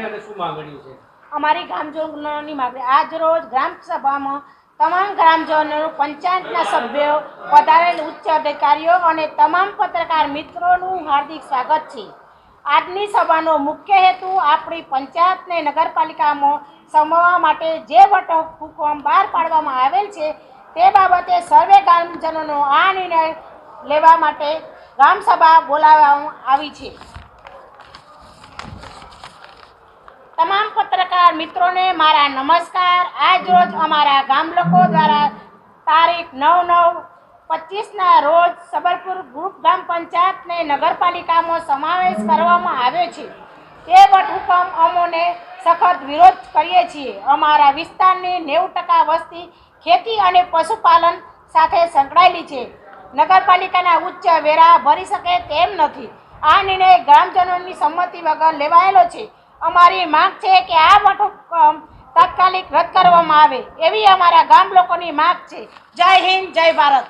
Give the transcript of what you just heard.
અને શું માંગણી છે? અમારી ગ્રામજનોની માંગણી આજ રોજ ગ્રામ સભામાં તમામ ગ્રામજનો, પંચાયતના સભ્યો, પધારેલ ઉચ્ચ અધિકારીઓ અને તમામ પત્રકાર મિત્રોનું હાર્દિક સ્વાગત છે. આજની સભાનો મુખ્ય હેતુ આપણી પંચાયતને નગરપાલિકામાં સમાવવા માટે જે વટહુકમ બહાર પાડવામાં આવેલ છે તે બાબતે સર્વે ગ્રામજનોનો આ નિર્ણય લેવા માટે ગ્રામસભા બોલાવવામાં આવી છે. તમામ પત્રકાર મિત્રોને મારા નમસ્કાર. આજ રોજ અમારા ગામ લોકો દ્વારા તારીખ 9/9/25ના રોજ સબલપુર ગ્રુપ ગ્રામ પંચાયતને નગરપાલિકામાં સમાવેશ કરવામાં આવ્યો છે. તે વટહુકમ અમોને સખત વિરોધ કરીએ છીએ. અમારા વિસ્તારની 90% વસ્તી ખેતી અને પશુપાલન સાથે સંકળાયેલી છે. નગરપાલિકાના ઉચ્ચ વેરા ભરી શકે તેમ નથી. આ નિર્ણય ગ્રામજનોની સંમતિ વગર લેવાયેલો છે. અમારી માંગ છે કે આ વટહુકમ તાત્કાલિક રદ કરવામાં આવે એવી અમારા ગામ લોકોની માંગ છે. જય હિન્દ, જય ભારત.